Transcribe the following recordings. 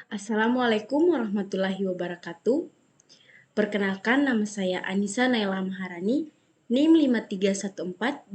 Assalamualaikum warahmatullahi wabarakatuh. Perkenalkan, nama saya Anissa Naila Maharani, NIM 531422036,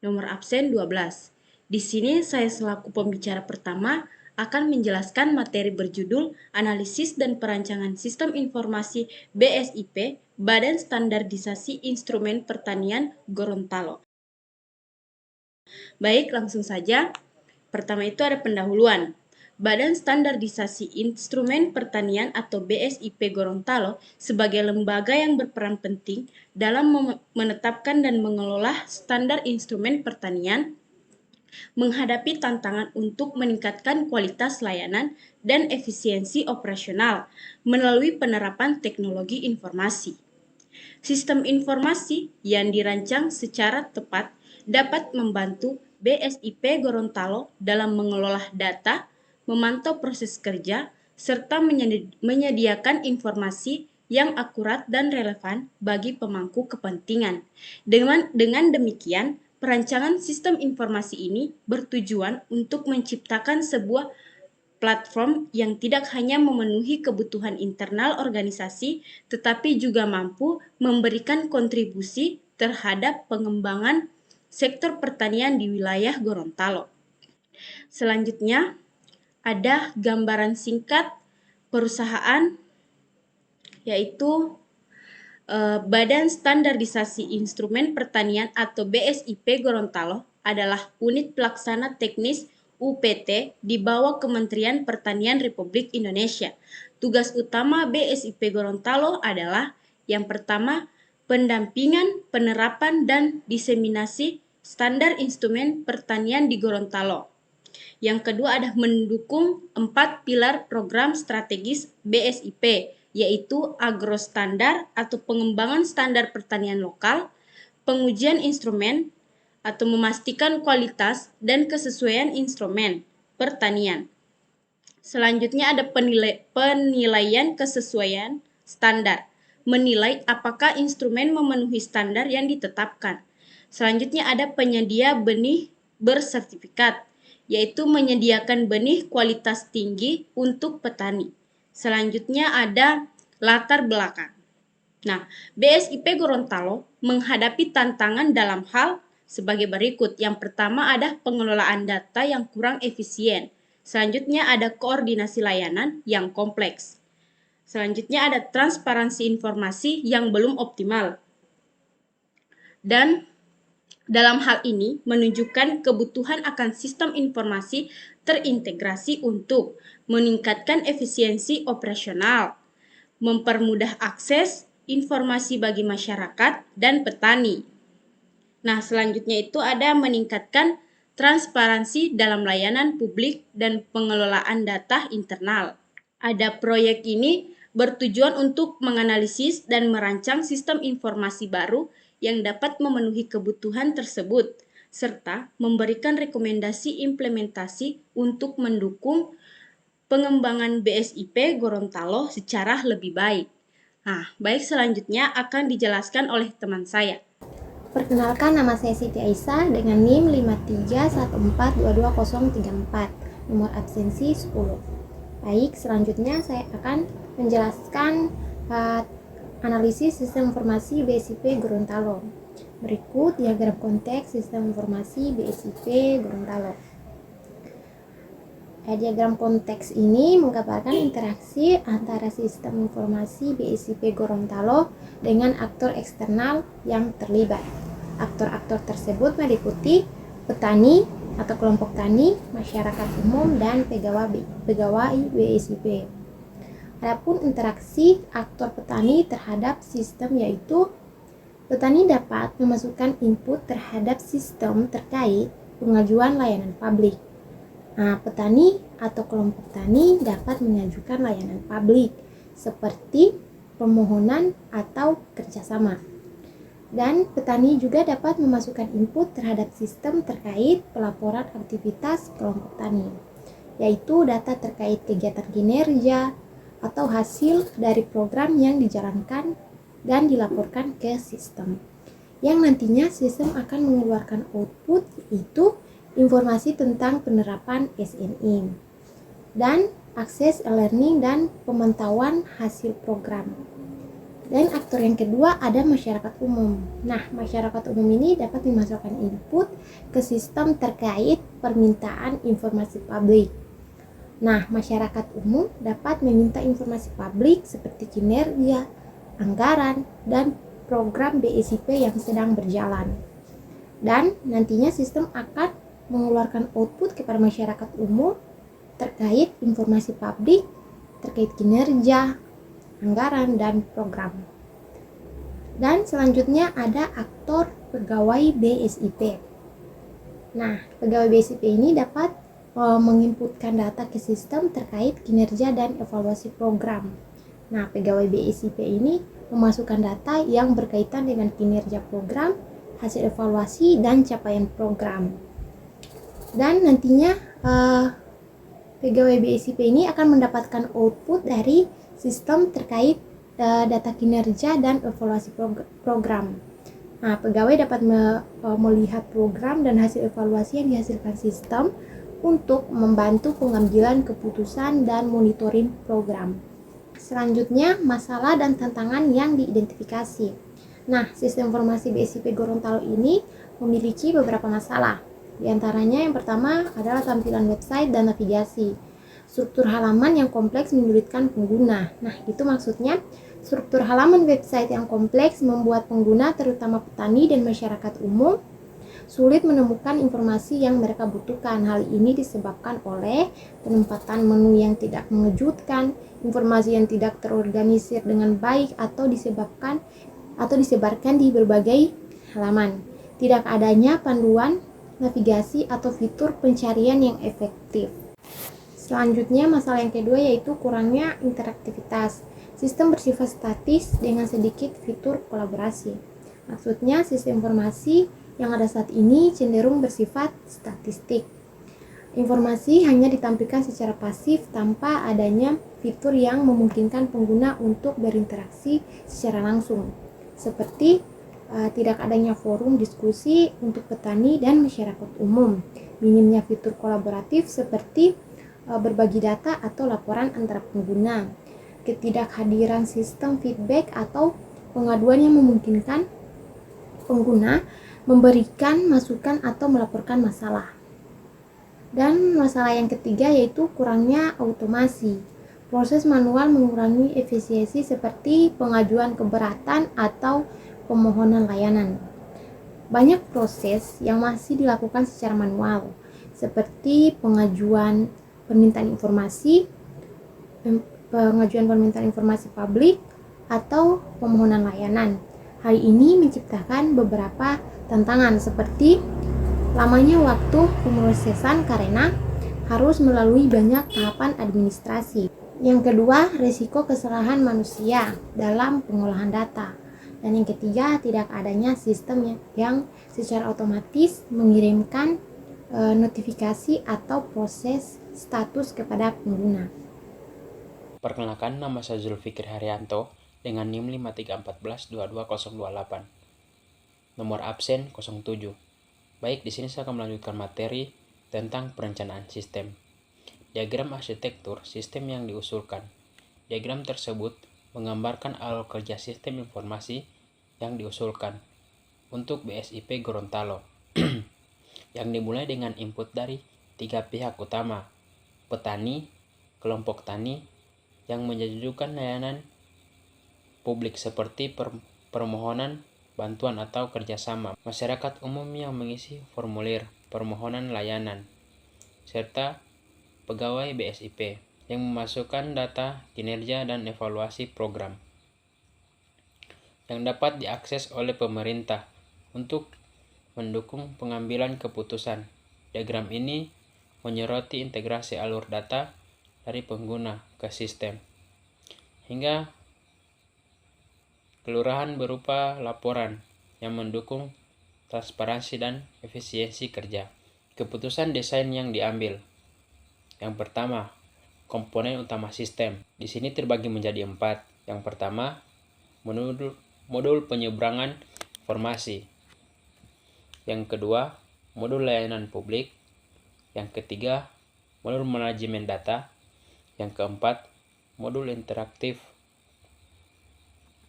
nomor absen 12. Di sini saya selaku pembicara pertama akan menjelaskan materi berjudul Analisis dan Perancangan Sistem Informasi BSIP, Badan Standarisasi Instrumen Pertanian Gorontalo. Baik, langsung saja. Pertama itu ada pendahuluan. Badan Standarisasi Instrumen Pertanian atau BSIP Gorontalo sebagai lembaga yang berperan penting dalam menetapkan dan mengelola standar instrumen pertanian, menghadapi tantangan untuk meningkatkan kualitas layanan dan efisiensi operasional melalui penerapan teknologi informasi. Sistem informasi yang dirancang secara tepat dapat membantu BSIP Gorontalo dalam mengelola data, memantau proses kerja, serta menyediakan informasi yang akurat dan relevan bagi pemangku kepentingan. Dengan demikian, perancangan sistem informasi ini bertujuan untuk menciptakan sebuah platform yang tidak hanya memenuhi kebutuhan internal organisasi, tetapi juga mampu memberikan kontribusi terhadap pengembangan sektor pertanian di wilayah Gorontalo. Selanjutnya, ada gambaran singkat perusahaan, yaitu Badan Standarisasi Instrumen Pertanian atau BSIP Gorontalo adalah unit pelaksana teknis UPT di bawah Kementerian Pertanian Republik Indonesia. Tugas utama BSIP Gorontalo adalah yang pertama, pendampingan, penerapan, dan diseminasi standar instrumen pertanian di Gorontalo. Yang kedua ada mendukung 4 pilar program strategis BSIP, yaitu agrostandar atau pengembangan standar pertanian lokal, pengujian instrumen atau memastikan kualitas dan kesesuaian instrumen pertanian. Selanjutnya ada penilaian kesesuaian standar, menilai apakah instrumen memenuhi standar yang ditetapkan. Selanjutnya ada penyedia benih bersertifikat, yaitu menyediakan benih kualitas tinggi untuk petani. Selanjutnya ada latar belakang. Nah, BSIP Gorontalo menghadapi tantangan dalam hal sebagai berikut. Yang pertama ada pengelolaan data yang kurang efisien. Selanjutnya ada koordinasi layanan yang kompleks. Selanjutnya ada transparansi informasi yang belum optimal. Dan dalam hal ini menunjukkan kebutuhan akan sistem informasi terintegrasi untuk meningkatkan efisiensi operasional, mempermudah akses informasi bagi masyarakat dan petani. Nah, selanjutnya itu ada meningkatkan transparansi dalam layanan publik dan pengelolaan data internal. Ada proyek ini bertujuan untuk menganalisis dan merancang sistem informasi baru yang dapat memenuhi kebutuhan tersebut, serta memberikan rekomendasi implementasi untuk mendukung pengembangan BSIP Gorontalo secara lebih baik. Nah, baik, selanjutnya akan dijelaskan oleh teman saya. Perkenalkan, nama saya Siti Aisyah dengan NIM 531422034, nomor absensi 10. Baik, selanjutnya saya akan menjelaskan analisis sistem informasi BSIP Gorontalo. Berikut diagram konteks sistem informasi BSIP Gorontalo. Diagram konteks ini menggambarkan interaksi antara sistem informasi BSIP Gorontalo dengan aktor eksternal yang terlibat. Aktor-aktor tersebut meliputi petani atau kelompok tani, masyarakat umum, dan pegawai BSIP. Adapun interaksi aktor petani terhadap sistem, yaitu petani dapat memasukkan input terhadap sistem terkait pengajuan layanan publik. Nah, petani atau kelompok tani dapat mengajukan layanan publik seperti permohonan atau kerjasama. Dan petani juga dapat memasukkan input terhadap sistem terkait pelaporan aktivitas kelompok tani, yaitu data terkait kegiatan kinerja atau hasil dari program yang dijalankan dan dilaporkan ke sistem. Yang nantinya sistem akan mengeluarkan output, yaitu informasi tentang penerapan SNI. dan akses e-learning dan pemantauan hasil program. Dan aktor yang kedua ada masyarakat umum. Nah, masyarakat umum ini dapat memasukkan input ke sistem terkait permintaan informasi publik. Nah, masyarakat umum dapat meminta informasi publik seperti kinerja, anggaran, dan program BSIP yang sedang berjalan. Dan nantinya sistem akan mengeluarkan output kepada masyarakat umum terkait informasi publik, terkait kinerja, anggaran, dan program. Dan selanjutnya ada aktor pegawai BSIP. Nah, pegawai BSIP ini dapat menginputkan data ke sistem terkait kinerja dan evaluasi program. Nah, pegawai BSIP ini memasukkan data yang berkaitan dengan kinerja program, hasil evaluasi, dan capaian program. Dan nantinya pegawai BSIP ini akan mendapatkan output dari sistem terkait data kinerja dan evaluasi program. Nah, pegawai dapat melihat program dan hasil evaluasi yang dihasilkan sistem untuk membantu pengambilan keputusan dan monitoring program. Selanjutnya, masalah dan tantangan yang diidentifikasi. Nah, sistem informasi BSIP Gorontalo ini memiliki beberapa masalah. Di antaranya yang pertama adalah tampilan website dan navigasi. Struktur halaman yang kompleks menyulitkan pengguna. Nah, itu maksudnya struktur halaman website yang kompleks membuat pengguna, terutama petani dan masyarakat umum, sulit menemukan informasi yang mereka butuhkan. Hal ini disebabkan oleh penempatan menu yang tidak mengejutkan, informasi yang tidak terorganisir dengan baik atau disebarkan di berbagai halaman, tidak adanya panduan navigasi atau fitur pencarian yang efektif. Selanjutnya, masalah yang kedua yaitu kurangnya interaktivitas. Sistem bersifat statis dengan sedikit fitur kolaborasi. Maksudnya, sistem informasi yang ada saat ini cenderung bersifat statistik. Informasi hanya ditampilkan secara pasif tanpa adanya fitur yang memungkinkan pengguna untuk berinteraksi secara langsung. Seperti tidak adanya forum diskusi untuk petani dan masyarakat umum. Minimnya fitur kolaboratif seperti berbagi data atau laporan antara pengguna, ketidakhadiran sistem feedback atau pengaduan yang memungkinkan pengguna memberikan masukan atau melaporkan masalah. Dan masalah yang ketiga yaitu kurangnya automasi. Proses manual mengurangi efisiensi seperti pengajuan keberatan atau pemohonan layanan. Banyak proses yang masih dilakukan secara manual, seperti pengajuan permintaan informasi publik, atau pemohonan layanan. Hal ini menciptakan beberapa tantangan seperti lamanya waktu pemrosesan karena harus melalui banyak tahapan administrasi. Yang kedua, risiko kesalahan manusia dalam pengolahan data. Dan yang ketiga, tidak adanya sistem yang secara otomatis mengirimkan notifikasi atau proses status kepada pengguna. Perkenalkan, nama saya Zulfikir Haryanto dengan NIM 534122028. Nomor absen 07. Baik, di sini saya akan melanjutkan materi tentang perencanaan sistem. Diagram arsitektur sistem yang diusulkan. Diagram tersebut menggambarkan alur kerja sistem informasi yang diusulkan untuk BSIP Gorontalo yang dimulai dengan input dari 3 pihak utama, petani, kelompok tani yang menjajukan layanan publik seperti permohonan bantuan atau kerjasama, masyarakat umum yang mengisi formulir permohonan layanan, serta pegawai BSIP yang memasukkan data kinerja dan evaluasi program yang dapat diakses oleh pemerintah untuk mendukung pengambilan keputusan. Diagram ini menyoroti integrasi alur data dari pengguna ke sistem, hingga kelurahan berupa laporan yang mendukung transparansi dan efisiensi kerja. Keputusan desain yang diambil. Yang pertama, komponen utama sistem. Di sini terbagi menjadi 4. Yang pertama, modul penyeberangan informasi. Yang kedua, modul layanan publik. Yang ketiga, modul manajemen data. Yang keempat, modul interaktif.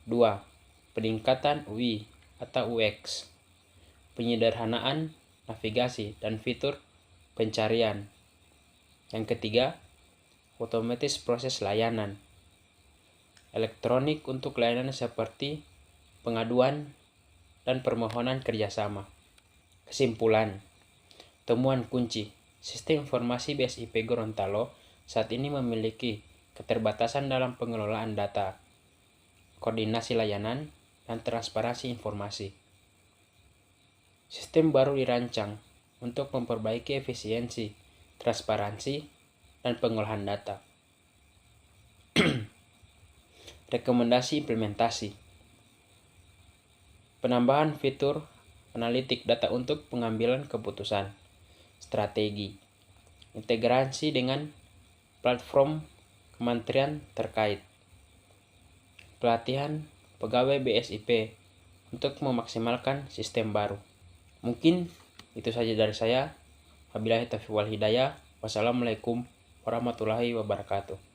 2. Peningkatan UI atau UX, penyederhanaan navigasi dan fitur pencarian. Yang ketiga, otomatis proses layanan, elektronik untuk layanan seperti pengaduan dan permohonan kerjasama. Kesimpulan, temuan kunci, sistem informasi BSIP Gorontalo saat ini memiliki keterbatasan dalam pengelolaan data, koordinasi layanan, dan transparansi informasi. Sistem baru dirancang untuk memperbaiki efisiensi, transparansi, dan pengolahan data. Rekomendasi implementasi. Penambahan fitur analitik data untuk pengambilan keputusan, strategi, integrasi dengan platform kementerian terkait, pelatihan pegawai BSIP untuk memaksimalkan sistem baru. Mungkin itu saja dari saya. Wabillahi taufiq wal hidayah. Wassalamualaikum warahmatullahi wabarakatuh.